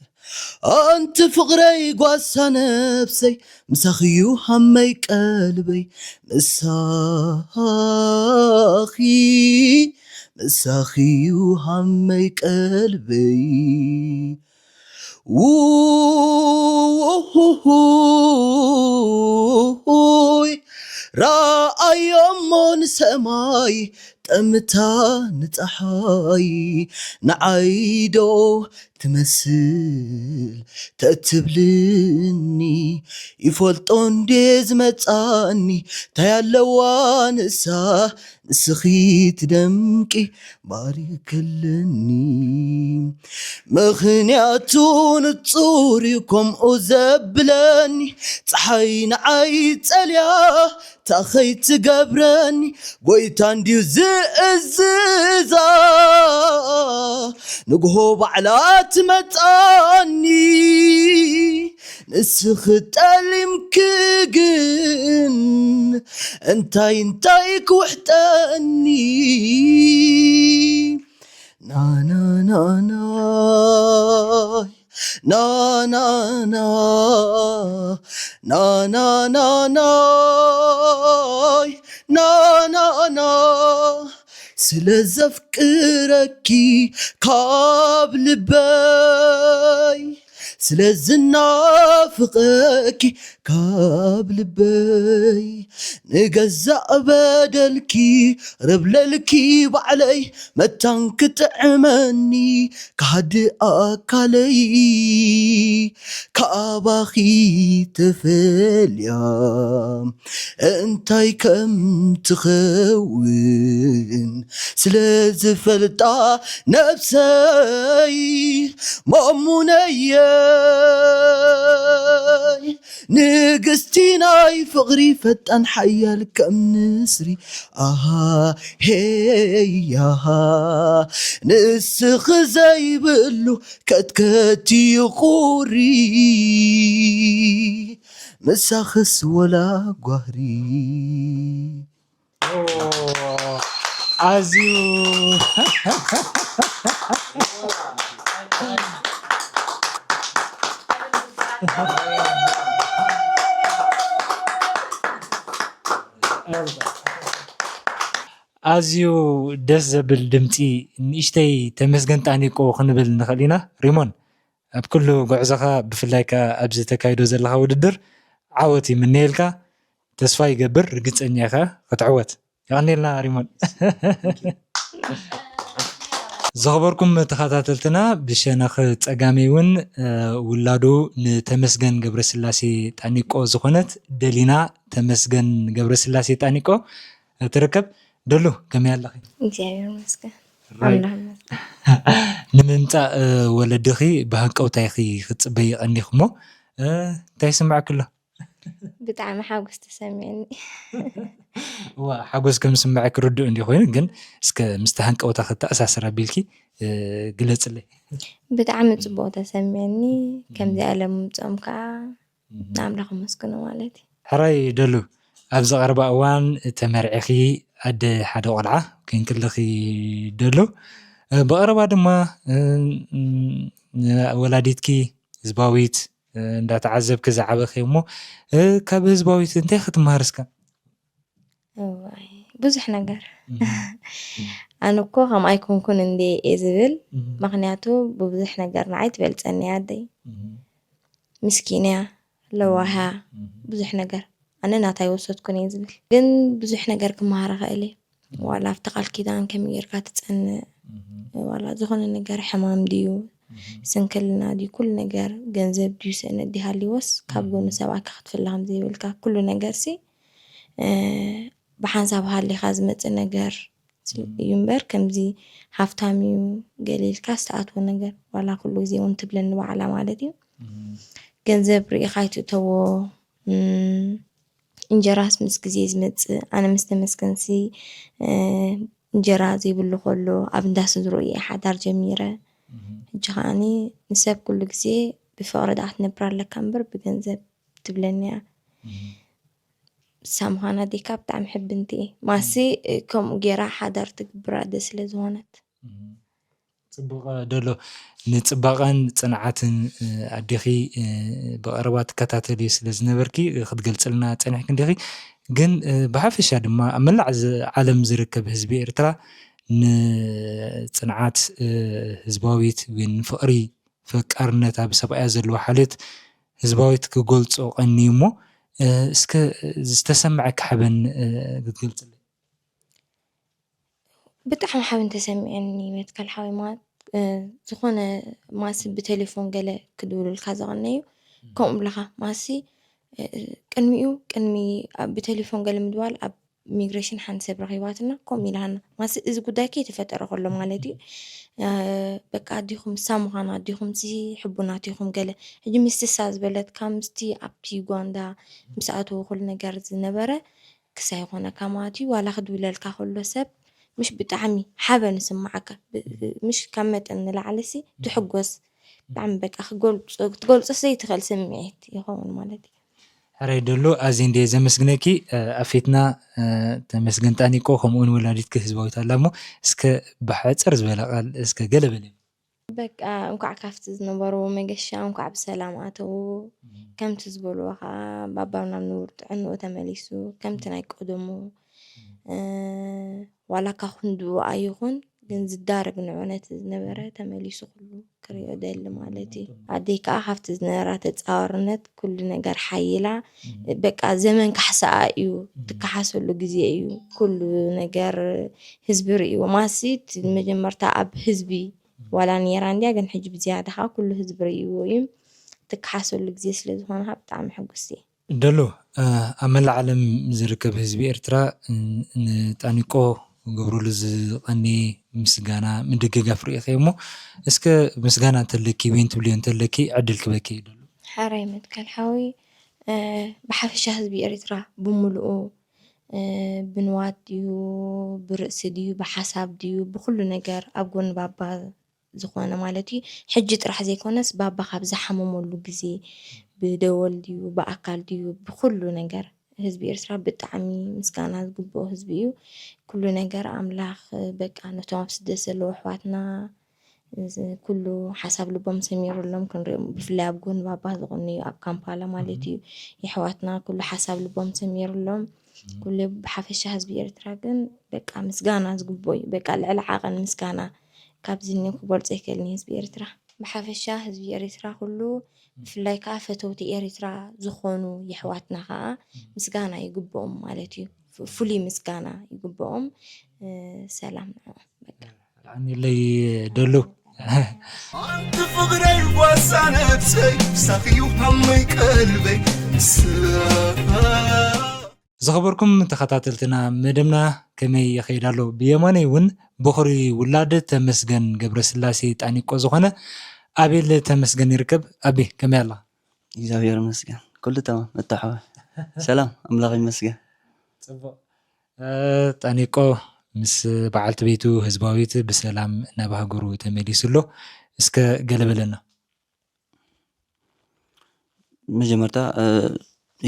أنت فقري قواسا نفسي مساخيو همي قلبي مساخيو همي قلبي رأيهم سماي تمتا نتحاي نعيدو تمثل تأتبلني يفولطون ديز متاني تيالوان سا نسخيت دمكي باركلني مخنياتون تصوريكم أزبلني تحين عيد أليا تخيت قبرني قويتان ديو زئزيزا نقهو بعلات متاني نسخت المكيقن انتاي كوحتاني نا نا نا نا نا نا نا نا نا نا نا نا نا ስለዘፍቅረኪ ካብ ልበይ ስለዝናፍቐኪ ካብ ልበይ ንገዛእ በደልኪ ረብለልኪ ባዕለይ መታን ክትዕመኒ ካዲ ኣካለይ ካባኺ ተፈልያ እንታይ ከም ትኸውን ስለዝፈልጣ ነፍሰይ መእሙነየይ ንግስቲ ናይ ፍቕሪ ፈጣን ሓያል ከም ንስሪ ኣሃ ሄይ ኣሃ ንስኺ ዘይብሉ ከትከቲ ቁሪ ምሳኽስ ወላ ጓህሪ ኣዝዩ ኣዝዩ ደስ ዘብል ድምፂ ንእሽተይ ተመስገን ጣኒቆ ክንብል ንኽእል ኢና። ሪሞን ኣብ ኩሉ ጉዕዞኻ ብፍላይ ከዓ ኣብዚ ተካይዶ ዘለኻ ውድድር ዓወት ይምነየልካ፣ ተስፋ ይገብር፣ ርግፀኛ ኢኻ ክትዕወት። ይቐኒልና ሪሞን። ዘኸበርኩም ተኸታተልትና ብሸነኽ ፀጋመይ እውን ውላዱ ንተመስገን ገብረስላሴ ጣኒቆ ዝኾነት ደሊና ተመስገን ገብረስላሴ ጣኒቆ ትርከብ። ደሉ ከመይ ኣለኺ? እግዚአብሔር ይመስገን አምላህ ይመስገን። ንምምፃእ ወለድኺ ብሃንቀውታ ኢኺ ክትፅበይ ቀኒኹ እሞ እንታይ ይስምዓክ ኣሎ? ብጣዕሚ ሓጎስ ተሰሚዕኒ። ሓጎስ ከም ዝስምዐክ ርድእ እንዲ ኮይኑ ግን እስከ ምስቲ ሃንቀውታ ክትኣሳስር ኣቢልኪ ግለፅለይ። ብጣዕሚ ፅቡቅ ተሰሚዕኒ። ከምዚ ኣለ ምምፆም ከዓ ንኣምላኽ መስግኖ ማለት እዩ። ሕራይ ደሉ ኣብዚ ቀረባ እዋን ተመርዒኺ ኣደ ሓደ ቆልዓ ክንክልኺ ደሎ ብቐረባ ድማ ወላዲትኪ ህዝባዊት እንዳተዓዘብክ ዝዓበኺ እሞ ካብ ህዝባዊት እንታይ ክትመሃርስካ? ብዙሕ ነገር ኣነ እኮ ከም ኣይኮንኩን እንደ እየ ዝብል ምክንያቱ ብብዙሕ ነገር ንዓይ ትበልፀኒ እያ ኣደይ። ምስኪን እያ ለዋሃ ብዙሕ ነገር ኣነ ናታይ ወሰድኩን እየ ዝብል ግን ብዙሕ ነገር ክመሃር ክእል እየ። ዋላ ኣብቲ ቃል ኪዳን ከመይ ጌርካ ትፀንዕ ዋላ ዝኾነ ነገር ሕማም ድዩ ስንክልና ድዩ ኩሉ ነገር ገንዘብ ድዩ ስእነት ድዩ ሃልይወስ ካብ ጎኑ ሰብኣካ ክትፍለ ከም ዘይብልካ ኩሉ ነገር ሲ ብሓንሳብ ሃሊኻ ዝመፅእ ነገር እዩ እምበር ከምዚ ሃፍታም እዩ ገሊልካ ዝተኣትዎ ነገር ዋላ ኩሉ ግዜ እውን ትብለኒ ባዕላ ማለት እዩ። ገንዘብ ርኢኻ ይትእተዎ እንጀራስ ምስ ግዜ ዝመፅእ ኣነ ምስ ተመስገንሲ እንጀራ ዘይብሉ ከሎ ኣብ እንዳስድሩ እየ ሓዳር ጀሚረ ሕጂ ከዓኒ ንሰብ ኩሉ ግዜ ብፍቅሪ ዳኣ ክትነብር ኣለካ እምበር ብገንዘብ ትብለኒ እያ። ሳምኻና ዲካ ብጣዕሚ ሕብንቲ እየ ማሲ ከምኡ ጌራ ሓዳር ትግብራ ደስ ስለ ዝኾነት ፅቡቕ ደሎ ንፅባቐን ፅንዓትን ኣዴኺ ብቐረባ ትከታተል ስለ ዝነበርኪ ክትገልፅልና ፀኒሕክ እንዲኺ ግን ብሓፈሻ ድማ ኣብ መላእ ዓለም ዝርከብ ህዝቢ ኤርትራ ንፅንዓት ህዝባዊት ወይ ንፍቕሪ ፈቃርነት ኣብ ሰብኣያ ዘለዎ ሓልዮት ህዝባዊት ክገልፆ ቀኒ እሞ እስከ ዝተሰምዐክ ሓበን ክትገልፅለይ። ብጣዕሚ ሓበን ተሰሚዕኒ መትከል ሓወይ ማለት ዝኾነ ማሲ ብቴሌፎን ገለ ክድውልልካ ዝቐነዩ ከምኡ ብለኻ ማሲ ቅድሚ ብቴሌፎን ገለ ምድዋል ኣብ ኢሚግሬሽን ሓንቲ ሰብ ረኺባትና ከምኡ ኢልሃና ማሲ እዚ ጉዳይ ከይተፈጠረ ከሎ ማለት እዩ በቃ ኣዲኹም ሳሙኻና ኣዲኹም ሲ ሕቡናት ኢኹም ገለ ሕጂ ምስትሳ ዝበለትካ ምስቲ ኣብቲ ጓንዳ ምስ ኣተወ ኩሉ ነገር ዝነበረ ክሳይ ኮነካ ማለት እዩ ዋላ ክድውለልካ ከሎ ሰብ مش بتعمي حابة نسمعك مش كمت إن العلسي تحجز بعم بك أخ تقول صي تخل سمعت يهون مالتي حري دلو أزين دي زمسجنكي أفيتنا تمسجن تاني كوخم ون ولاديت كهزبويت علمو اسك بحث أرز بلا قال اسك قلب لي በቃ እንኳዕ ካፍቲ ዝነበሩ መገሻ እንኳዕ ብሰላም ኣተው ከምቲ ዝበልዎ ከዓ ባባና ንውር ጥዕንኡ ተመሊሱ ከምቲ ናይ ቀደሙ ዋላ ካብ ክንድኡ ኣይኹን ግን ዝዳረግ ንዑነት ዝነበረ ተመሊሱ ኩሉ ክሪኦ ደሊ ማለት እዩ ኣደይ ከዓ ካብቲ ዝነበራ ተፃዋርነት ኩሉ ነገር ሓይላ በቃ ዘመን ካሕሳኣ እዩ ትከሓሰሉ ግዜ እዩ ኩሉ ነገር ህዝቢ ርእይዎ ማሲት መጀመርታ ኣብ ህዝቢ ዋላ ነራ እንድያ ግን ሕጂ ብዝያዳ ከዓ ኩሉ ህዝቢ ርእይዎ እዩ ትከሓሰሉ ግዜ ስለ ዝኾነ ብጣዕሚ ሕጉስቲ ደሎ ኣብ መላእ ዓለም ዝርከብ ህዝቢ ኤርትራ ንጣኒቆ ገብርሉ ዝቐኒ ምስጋና ምድግጋፍ ርእይኸ እሞ እስከ ምስጋና እንተለኪ ወይ እንትብልዮ እንተለኪ ዕድል ክበኪ ይደሉ ሓራይ መትከል ሓዊ ብሓፈሻ ህዝቢ ኤርትራ ብምሉኡ ብንዋት ድዩ ብርእሲ ድዩ ብሓሳብ ድዩ ብኩሉ ነገር ኣብ ጎኒ ባባ ዝኾነ ማለት እዩ ሕጂ ጥራሕ ዘይኮነስ ባባ ካብ ዝሓመመሉ ግዜ ብደወል ድዩ ብኣካል ድዩ ብኩሉ ነገር ህዝቢ ኤርትራ ብጣዕሚ ምስጋና ዝግብኦ ህዝቢ እዩ ኩሉ ነገር ኣምላኽ በቃ ነቶም ኣብ ስደት ዘለዉ ኣሕዋትና ኩሉ ሓሳብ ልቦም ሰሚሩሎም ክንሪኦም ብፍላይ ኣብ ጎኒ ባባ ዝቕንዩ ኣብ ካምፓላ ማለት እዩ የሕዋትና ኩሉ ሓሳብ ልቦም ሰሚሩሎም ኩሉ ብሓፈሻ ህዝቢ ኤርትራ ግን በቃ ምስጋና ዝግብኦ እዩ በቃ ልዕሊ ዓቐን ምስጋና ካብዚ እኒ ክገልፆ ይክእልኒ ህዝቢ ኤርትራ ብሓፈሻ ህዝቢ ኤርትራ ኩሉ ብፍላይ ከዓ ፈተውቲ ኤርትራ ዝኾኑ የሕዋትና ከዓ ምስጋና ይግብኦም ማለት እዩ ፍሉይ ምስጋና ይግብኦም ሰላም በቃ عنيلي دلو أنت فقري وسانبسي ساقيو همي قلبي زخبركم تخطاتلتنا مدمنا كمي يخيدالو بيماني ون بخري ولاد تمسجن قبر سلاسي تانيكو زخنا أبي اللي تمسجن يركب أبي كمي الله እግዚአብሔር ይመስገን كل تمام التحوى سلام أملاغ يመስገን تانيكو ምስ በዓልቲ ቤቱ ህዝባዊት ብሰላም ናብ ሃገሩ ተመሊሱሎ እስከ ገለበለና መጀመርታ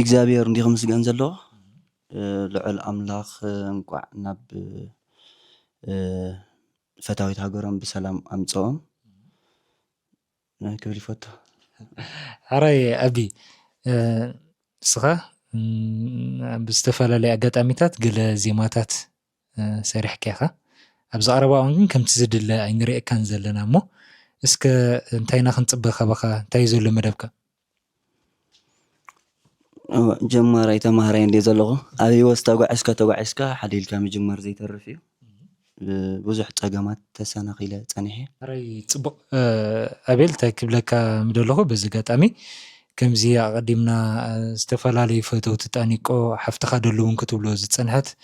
እግዚአብሔር እንዲህ ምስጋን ዘሎ ልዑል ኣምላኽ እንቋዕ ናብ ፈታዊት ሃገሮም ብሰላም ኣምፅኦም ክብል ይፈቱ ሓራይ ኣቢ ስኻ ብዝተፈላለዩ ኣጋጣሚታት ገለ ዜማታት سريح كيخا أبز عربا أنجن كم تزدل عين رأي كان زلنا مو إسك انتينا خنطبخ بخا تايزو لمدبكا جمر أي تمهرين دي زلغو أبي وستوقع عسكا حديل كام جمر زي ترفيو بوزح تقامات تسانا قيلة تانيحي رأي تبق أبيل تاكب لك مدلغو بزقات أمي كم زي قدمنا استفلالي فتو تتانيكو حفتخا دلون كتبلو زي تسنحت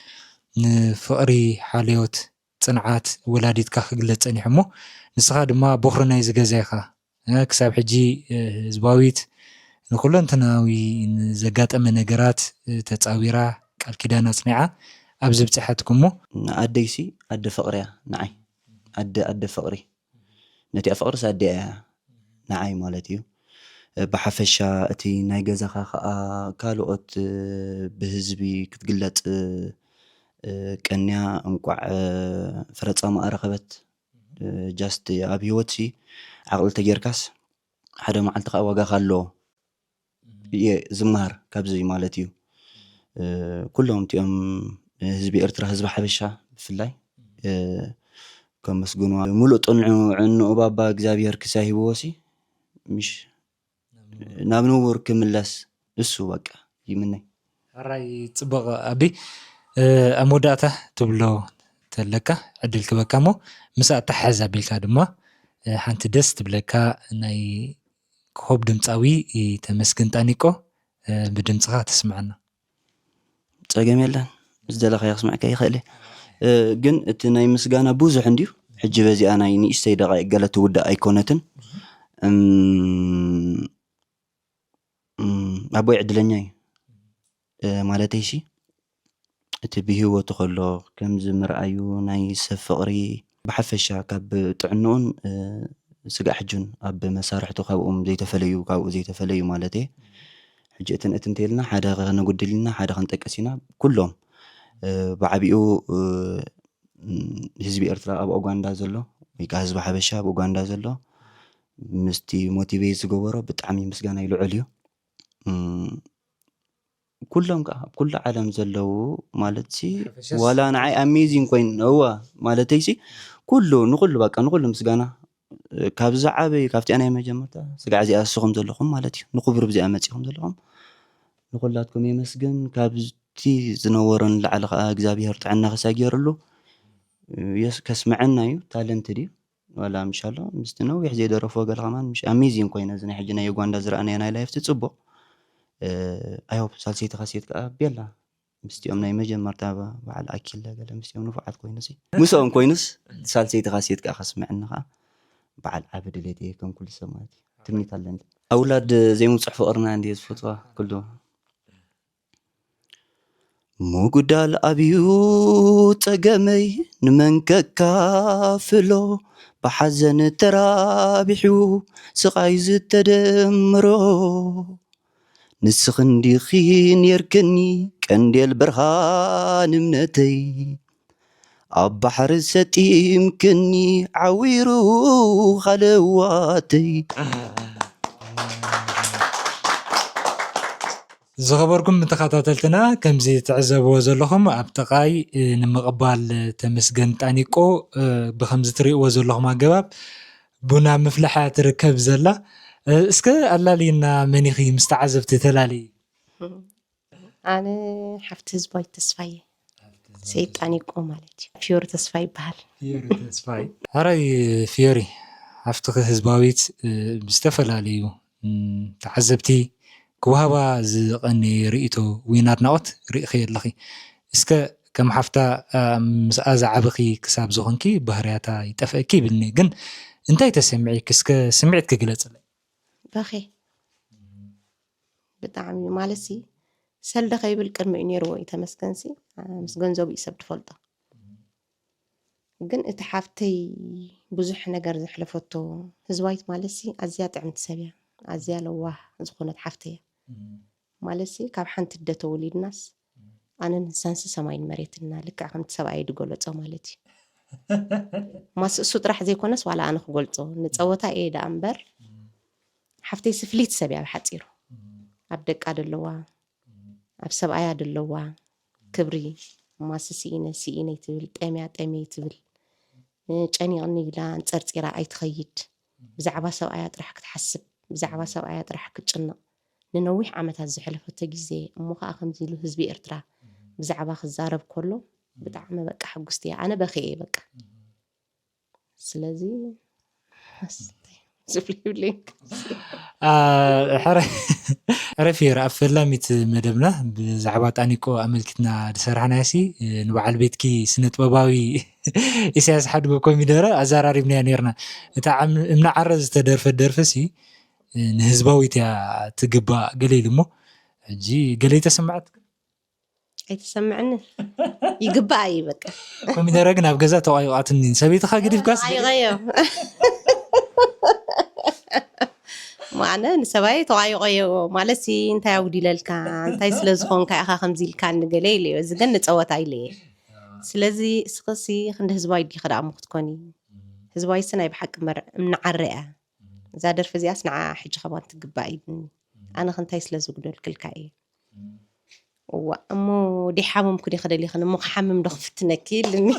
ንፍቕሪ ሓልዮት ፅንዓት ወላዲትካ ክግለፅ ፀኒሑ እሞ ንስኻ ድማ በኽሪ ናይ ዝገዛይኻ ክሳብ ሕጂ ህዝባዊት ንኩለንተናዊ ዘጋጠመ ነገራት ተፃዊራ ቃል ኪዳን ኣፅኒዓ ኣብዚ ብፅሓትኩም እሞ ኣደይሲ ኣደ ፍቕሪ እያ ንዓይ ኣደ ፍቕሪ ነቲ ፍቕሪስ ኣደ እያ ንዓይ ማለት እዩ ብሓፈሻ እቲ ናይ ገዛኻ ከዓ ካልኦት ብህዝቢ ክትግለፅ ቀንያ እንቋዕ ፍረፃማ ኣረኸበት ጃስት ኣብ ሂወትሲ ዓቕሊ ተጌርካስ ሓደ መዓልቲ ከዓ ዋጋ ኣለዎ እየ ዝምሃር ካብዚ ማለት እዩ ኩሎም እቲኦም ህዝቢ ኤርትራ ህዝቢ ሓበሻ ብፍላይ ከመስግንዋ ሙሉእ ጥንዑ ባባ እግዚኣብሔር ክሳሂብዎሲ ምሽ ናብ ንቡር ክምለስ እሱ በቃ ይምነይ ሓራይ ፅቡቕ ኣቢ أموداته تبلو تلكا عدل كبكامو مساء تحز أبيلكا دما حانت دست بلكا ناي كوب دمتاوي تمسكن تانيكو بدمتغا تسمعنا تاقام يلا ازدالة خيار سمعك أي خيلي جن اتناي مسقانا بوزو عنديو حجي بازي أنا يني استيدا قالت ودا أيكونتن أبوي عدلنياي مالتيشي እቲ ብሂወቱ ከሎ ከምዚ ምርኣዩ ናይ ሰብ ፍቕሪ ብሓፈሻ ካብ ጥዕንኡን ስጋዕ ሕጁን ኣብ መሳርሕቱ ካብኡም ዘይተፈለዩ ማለት እየ ሕጂ እትን እንተይልና ሓደ ክነጉድል ኢና ሓደ ክንጠቅስ ኢና ኩሎም ብዓቢኡ ህዝቢ ኤርትራ ኣብ ኡጋንዳ ዘሎ ወይ ከዓ ህዝቢ ሓበሻ ኣብ ኡጋንዳ ዘሎ مستي موتيفي زغبرو بطعمي مسغانا يلعليو كلهم كل عالم زلو مالتي ولا نعي اميزين كوين هو مالتيسي كله نقول بقى نقول مسغانا كابز عابي كافتي انا مجمرتا سغا عزي اسخم زلخم مالتي نخبر بزي امصيهم زلخم نقولاتكم يمسغن كابزتي زنورن لعل اغزابير طعنا خساغيرلو يس كسمعنا يو تالنت دي ولا ان شاء الله مستنو يحزي درفو قال كمان مش اميزين كوين زني حجنا يغواندا زراني انا لايف تصبو ايوب سالسيت خاسيت بيلا مستيوم ناي مجمرتا بعد اكل قال مستيوم نفعت كوينسي مسوم كوينس سالسيت خاسيت خسمعنا بعد عبد ليتي كم كل سمات تمني تالنت اولاد زي مصحف قرنا عندي فوتوا كله موغدال ابيو تغمي نمنك كافلو بحزن ترابحو سقايز تدمرو نسخن ديخين يركني كنديل برهان منتي أبحر ستيم كني عويرو خلواتي زغبركم تخاطاتلتنا كمزي تعزبوا زلهم ابتقاي نمقبال تمسجن تانيكو بخمس تريقوا زلهم عقباب بنا مفلحة تركب زلا اسكا اللالينا منيخي مستعزب تتلالي أنا حفت هزباي تسفاي سيد أنيكو مالتي فيور تسفاي بحال فيوري تسفاي هراي فيوري حفت هزباويت مستفلاليو تعزبتي كوهابا زقني رئيتو وينات نوت رئي خير لخي اسكا كم حفتا مسأز عبقي كساب زغنكي بهرياتا يتفاكي بالني قن انتاي تسمعي كسكا سمعت كقلت لي باخي بطعمي مالسي سل دخي بالكرم نيرو يتمسكنسي مسكن زوب يسبت فلطة قن اتحافتي بزح نجر زحلفتو هزوايت مالسي أزياد عمت سبيع أزيا لواه زخونت حفتي مالسي كاب حنت الدتو وليد ناس أنا نسانس سماين مريتنا لك عمت سبعي دقولت مالتي ما سوت راح زي كونس ولا أنا قلته نتصوتا إيه دا أمبر حفتي سفليت سبيع بحتيرو أبدك أدلوا أبسب أيا أدلوا كبري ما سيئنة تبل تأمي تبل جاني غني لا نصرت إرا أي تخيد بزعبا سو آيات راح تحسب بزعبا سو آيات راح كتشنا ننوح عمت هالزحلفة تجزي مخا خمزي له هزبي إرترا بزعبا خزارب كله بتعمل بقى حقستي أنا بخي بقى سلازي زفلي بلينك حرفير أفلاميت مدبنا بزعبات أنيكو أملكتنا دسرحنا ياسي نبعل بيتكي سنة باباوي إساس حد بكوي مدارة أزاراري بني نيرنا تاع من عرز تدرفسي نهزباوي تا تقبا قليل مو جي قليل تسمعت أي تسمعنا يقبا أي بقى كوي مدارة قنا بقزا توايو عطنين سبيت خا قديف قاس أي غيو معنا نسوي طايق مالسي انت عودي للكان انت سلازخون كاخا خمزي الكان نقليلي وزغن نصوت ايلي سلازي سقسي خند هزباي دي خدا مختكوني هزباي سناي بحق منعرئه زادر فزيا سنع حج خبات تقباي انا خنتاي سلازو قدول كلكاي وامو دي حامم كدي خدا لي خن مو حامم دخفتنكي لني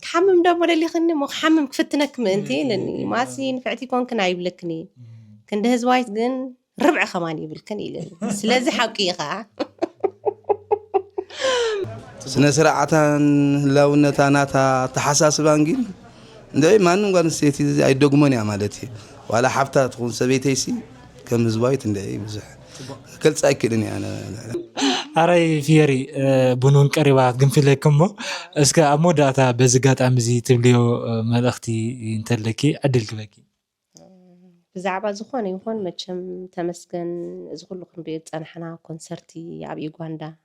حمم دم ولا اللي خني مو حمم كفتنك منتي لاني ماسي نفعتي كون كنا يبلكني كنت هزوايت جن ربع خماني بالكني سلازي حقيقة سنة سرعتان لو نتانا تحساس بانجين ده ما نقول نسيتي أي دوغماني عملتي ولا حفتها تكون سبيتيسي كم زوايت ده بزح كل ساكلني أنا أراي فيري بنون قريبات قنفلكم اسكا اموداتا بزغات امزي تبليو ملختي انتلكي عدل كبكي بزعبا زخون يكون مچم تمسكن زغلكم بيت صنحنا كونسرتي ابي غواندا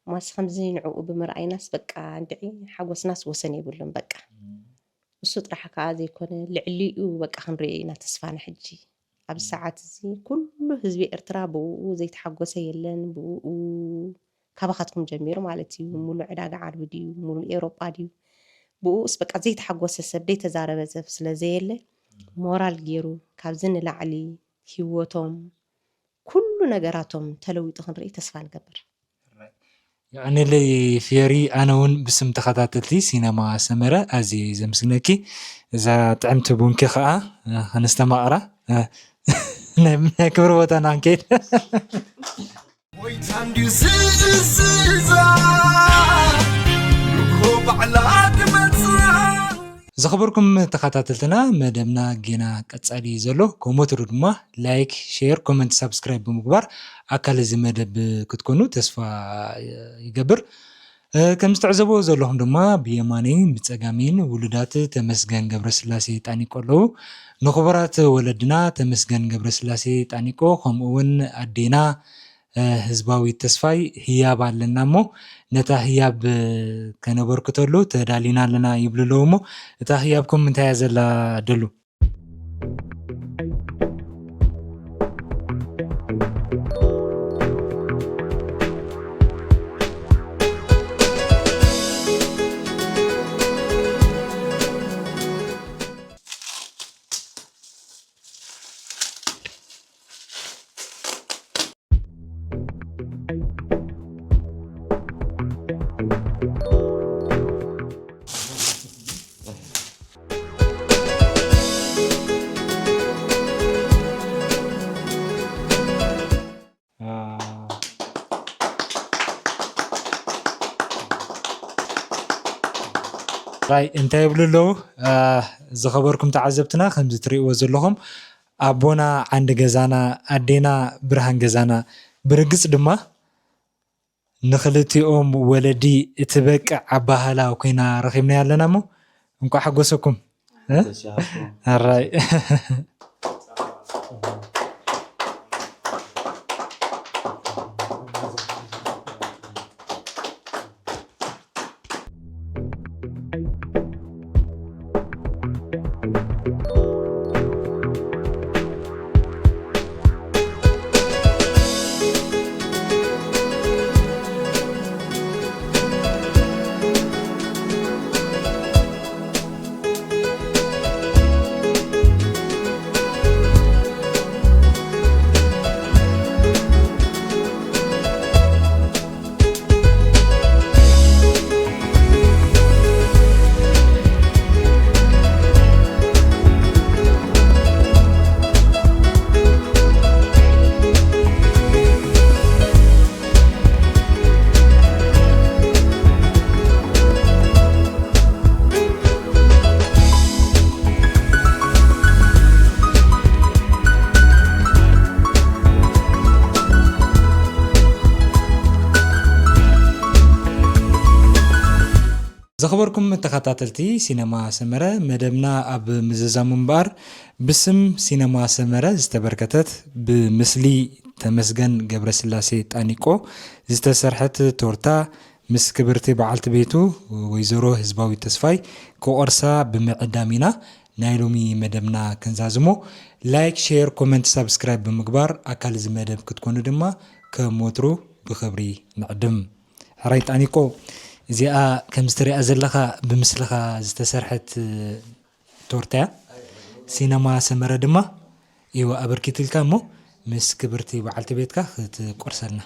ماس خمزين عقب بمرأي ناس بقى عندي حقوس ناس وسن يبلن بقى وسط راح كازي يكون لعليو بقى خنرينا تسفان حجي أب الساعات زي كل هزبي ارترابو زي تحقوسي يلن بو كابخاتكم جميرو مالتي مولو عداق عربي ديو مولو إيروبا ديو ብኡስ በቃ ዘይተሓጎሰ ሰብ ዘይተዛረበ ሰብ ስለዘየለ ሞራል ገይሩ ካብዚ ንላዕሊ ሂወቶም ኩሉ ነገራቶም ተለዊጡ ክንርኢ ተስፋ ንገብር يعني لي فيري أنا ون بسم تخطاتلتي سينما سمرة أزي زمسنكي إذا تعمت بونكي خاء هنستمع أرى نكبر وطن أنكيد ويتاندي زيزا ركوب على دمتنا زخبركم تخطاتلتنا مدامنا جينا كتصالي زلو كوموترو دما لايك شير كومنت سبسكرايب بمقبار أكال زي مدب كتكونو تسفى يقبر كم استعزبو زلوهم دما بيماني بتساقامين ولدات تمسغان قبر سلاسي تانيكو لو نخبرات ولدنا تمسغان قبر سلاسي تانيكو خمون أدينا ህዝባዊ ተስፋይ ህያብ ኣለና እሞ ነታ ህያብ ከነበርክተሉ ተዳሊና ኣለና ይብልለው እሞ እታ ህያብኩም እንታይ እያ ዘላ ደሉ راي انت يبللو زخبركم تعذبتنا خمس تريقوا زلهم أبونا عند جزانا أدينا برهان جزانا برقص دما نخلتي ولدي اتبك عباهلا وكينا رخيمنا يالنا مو انكو حقوسكم الراي زخبركم تخطاتلتي سينما سمرة مدمنا أب مززا منبار باسم سينما سمرة استبركتت بمثلي تمسجن قبر سلاسي تانيكو استسرحت تورتا مس كبرتي بعلت بيتو ويزورو هزباوي تسفاي كو أرسا بمعدامينا نايلومي مدمنا كنزازمو لايك شير كومنت سبسكرايب بمقبار أكال زمدب كتكونو دما كموترو بخبري نعدم هراي تانيكو እዚኣ ከም ዝተሪኣ ዘለኻ ብምስልኻ ዝተሰርሐት ቶርታ ሲነማ ሰመረ ድማ ይዋ ኣበርኪትልካ እሞ ምስ ክብርቲ በዓልቲ ቤትካ ክትቆርሰልና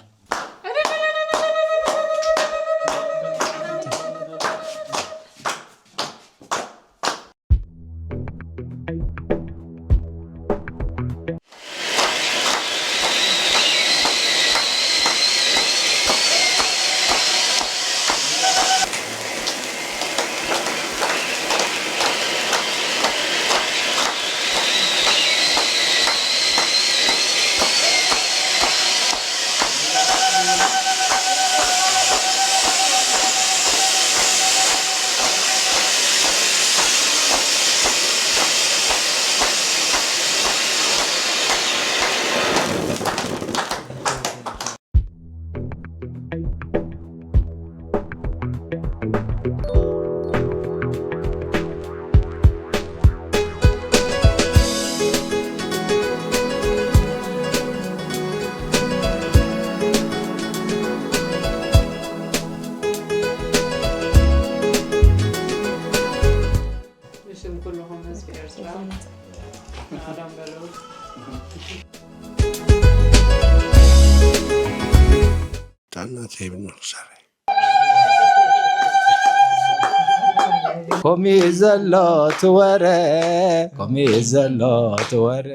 ጥዕና ዘይብልና ክሰርሕ ከምኡ ዘሎ ትወረ ከምኡ ዘሎ ትወረ